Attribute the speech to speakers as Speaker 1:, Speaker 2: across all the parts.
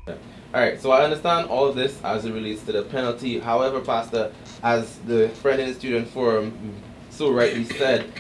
Speaker 1: All right, so I understand all of this as it relates to the penalty. However, Pastor, as the friend in the student forum so rightly said,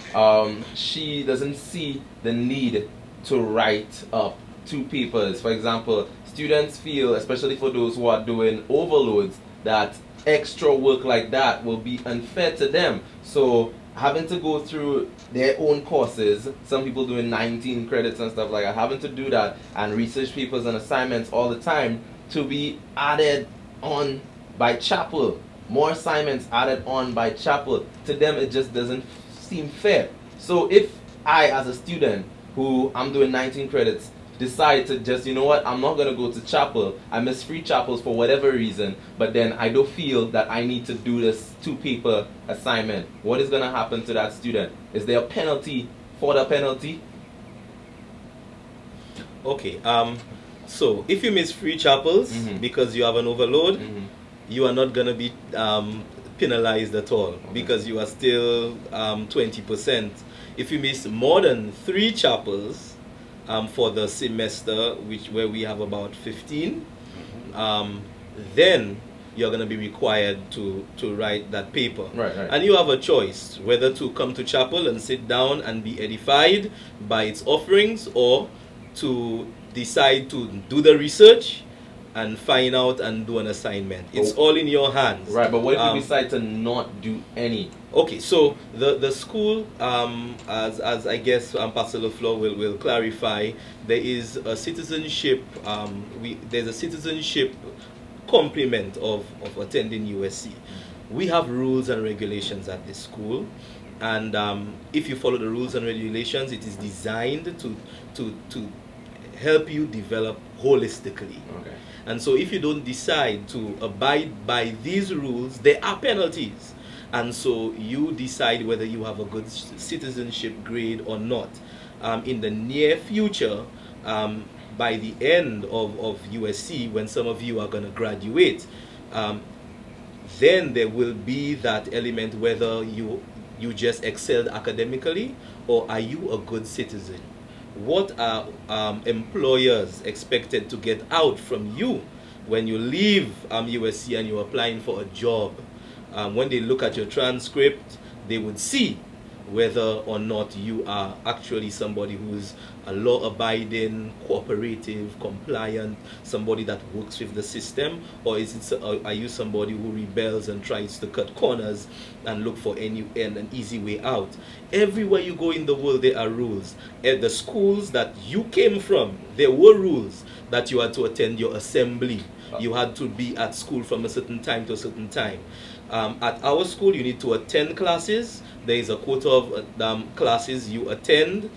Speaker 1: she doesn't see the need to write up two papers. For example, students feel, especially for those who are doing overloads, that extra work like that will be unfair to them. So having to go through their own courses, some people doing 19 credits and stuff like that, having to do that and research papers and assignments all the time to be added on by chapel, more assignments added on by chapel, to them it just doesn't seem fair. So if I, as a student who I'm doing 19 credits, decide to just, you know what, I'm not going to go to chapel, I miss free chapels for whatever reason, but then I don't feel that I need to do this two paper assignment, what is going to happen to that student? Is there a penalty for the penalty?
Speaker 2: Okay, so if you miss free chapels because you have an overload, you are not going to be penalized at all because you are still 20%. If you miss more than 3 chapels for the semester, where we have about 15, then you're going to be required to write that paper.
Speaker 1: Right.
Speaker 2: And you have a choice whether to come to chapel and sit down and be edified by its offerings, or to decide to do the research and find out and do an assignment. It's all in your hands.
Speaker 1: Right, but what if you decide to not do any?
Speaker 2: Okay, so the school, as I guess Pastor LaFleur will clarify, there is a citizenship, there's a citizenship complement of attending USC. We have rules and regulations at this school, and if you follow the rules and regulations, it is designed to help you develop holistically.
Speaker 1: Okay.
Speaker 2: And so if you don't decide to abide by these rules, there are penalties. And so you decide whether you have a good citizenship grade or not. In the near future, by the end of USC, when some of you are going to graduate, then there will be that element whether you just excelled academically, or are you a good citizen. What are employers expected to get out from you when you leave USC and you're applying for a job? When they look at your transcript, they would see whether or not you are actually somebody who's a law-abiding, cooperative, compliant, somebody that works with the system, or are you somebody who rebels and tries to cut corners and look for an easy way out? Everywhere you go in the world, there are rules. At the schools that you came from, there were rules that you had to attend your assembly. You had to be at school from a certain time to a certain time. At our school, you need to attend classes. There is a quota of classes you attend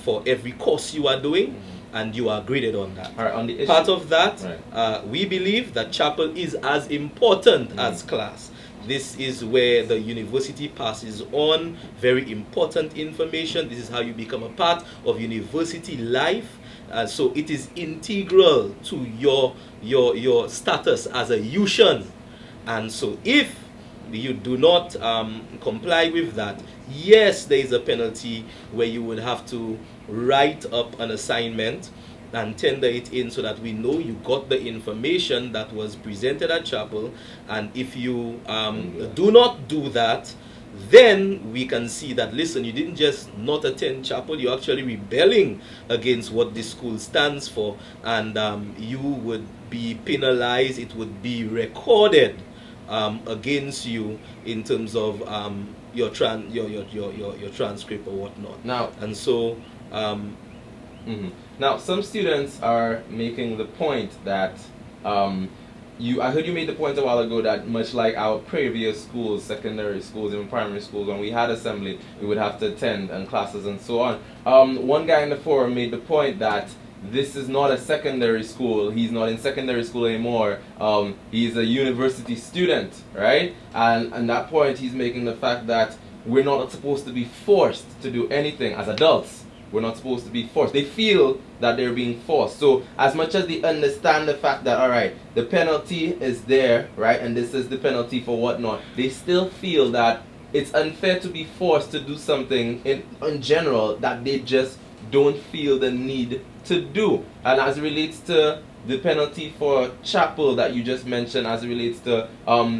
Speaker 2: for every course you are doing, and you are graded on that.
Speaker 1: All right, on the issue,
Speaker 2: part of that, we believe that chapel is as important as class. This is where the university passes on very important information. This is how you become a part of university life. So it is integral to your status as a USHAN. And so if you do not comply with that, yes, there is a penalty where you would have to write up an assignment and tender it in so that we know you got the information that was presented at chapel. And if you do not do that, then we can see that, listen, you didn't just not attend chapel, you're actually rebelling against what this school stands for, and you would be penalized. It would be recorded against you in terms of your transcript or whatnot.
Speaker 1: Now,
Speaker 2: and so
Speaker 1: now some students are making the point that I heard you made the point a while ago that much like our previous schools, secondary schools, even primary schools, when we had assembly, we would have to attend and classes and so on. One guy in the forum made the point that this is not a secondary school. He's not in secondary school anymore. He's a university student, right? And that point he's making the fact that we're not supposed to be forced to do anything as adults. We're not supposed to be forced. They feel that they're being forced. So as much as they understand the fact that, all right, the penalty is there, right, and this is the penalty for whatnot, they still feel that it's unfair to be forced to do something in general that they just don't feel the need to do. And as it relates to the penalty for chapel that you just mentioned, as it relates to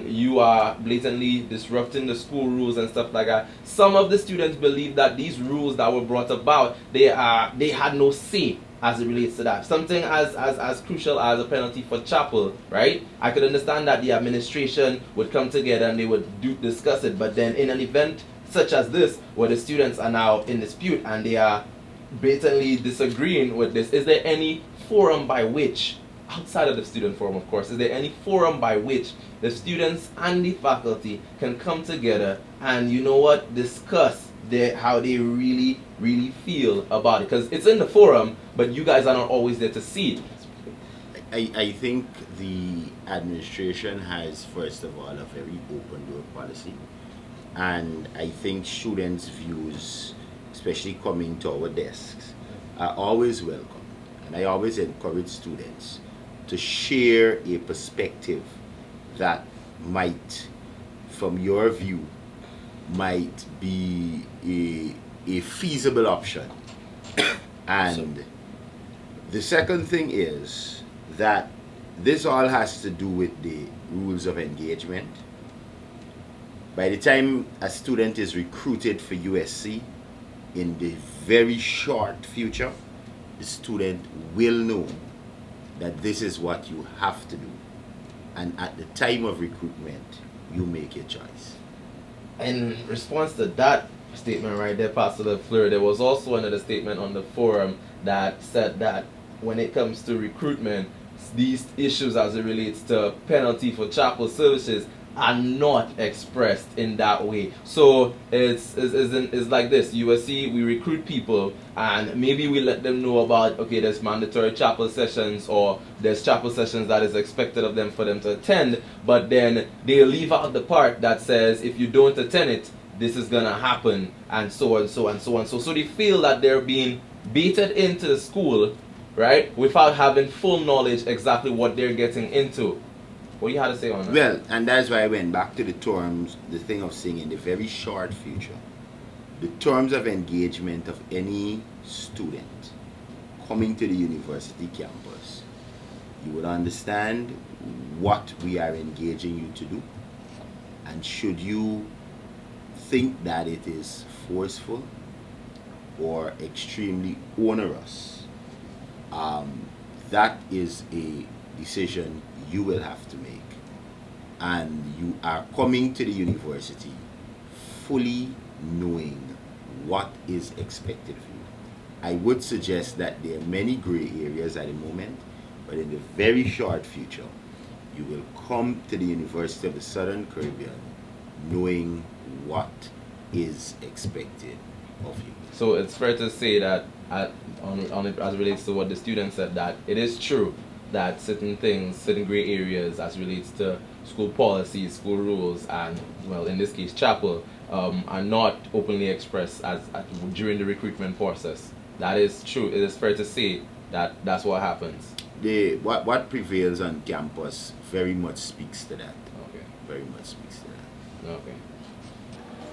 Speaker 1: you are blatantly disrupting the school rules and stuff like that, some of the students believe that these rules that were brought about, they had no say as it relates to that. Something as crucial as a penalty for chapel, right? I could understand that the administration would come together and they would discuss it, but then in an event such as this, where the students are now in dispute and they are blatantly disagreeing with this, is there any forum by which, outside of the student forum of course, is there any forum by which the students and the faculty can come together and, you know what, discuss how they really feel about it? Because it's in the forum, but you guys are not always there to see it.
Speaker 3: I think the administration has, first of all, a very open door policy, and I think students' views, especially coming to our desks, are always welcome. And I always encourage students to share a perspective that might, from your view, might be a feasible option. And the second thing is that this all has to do with the rules of engagement. By the time a student is recruited for USC, in the very short future, the student will know that this is what you have to do. And at the time of recruitment, you make your choice.
Speaker 1: In response to that statement right there, Pastor LaFleur, there was also another statement on the forum that said that when it comes to recruitment, these issues as it relates to penalty for chapel services are not expressed in that way. So it's like this: USC, we recruit people and maybe we let them know about, okay, there's mandatory chapel sessions or there's chapel sessions that is expected of them for them to attend, but then they leave out the part that says if you don't attend it, this is gonna happen, and so on, so on, so on. So they feel that they're being baited into the school, right, without having full knowledge exactly what they're getting into. What do you have to say on that?
Speaker 3: Well, and that's why I went back to the terms, the thing of saying in the very short future, the terms of engagement of any student coming to the university campus. You would understand what we are engaging you to do, and should you think that it is forceful or extremely onerous, that is a decision you will have to make. And you are coming to the university fully knowing what is expected of you. I would suggest that there are many gray areas at the moment, but in the very short future, you will come to the University of the Southern Caribbean knowing what is expected of you.
Speaker 1: So it's fair to say that as it relates to what the student said, that it is true that certain things, certain gray areas as relates to school policies, school rules, and, well, in this case, chapel, are not openly expressed during the recruitment process. That is true. It is fair to say that that's what happens.
Speaker 3: What prevails on campus very much speaks to that.
Speaker 1: Okay.
Speaker 3: Very much speaks to that.
Speaker 1: Okay.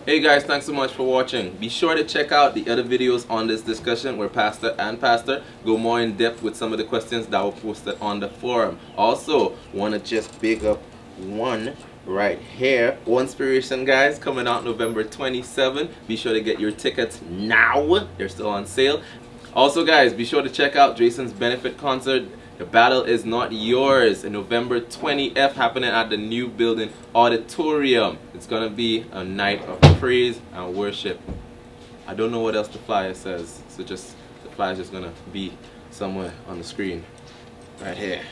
Speaker 1: Hey guys, thanks so much for watching. Be sure to check out the other videos on this discussion where Pastor and Pastor go more in depth with some of the questions that were posted on the forum. Also, want to just big up one right here. Inspiration, guys, coming out November 27. Be sure to get your tickets now. They're still on sale. Also, guys, be sure to check out Jason's benefit concert, The Battle Is Not Yours, in November 20th, happening at the New Building Auditorium. It's going to be a night of praise and worship. I don't know what else the flyer says, so just the flyer is just going to be somewhere on the screen right here.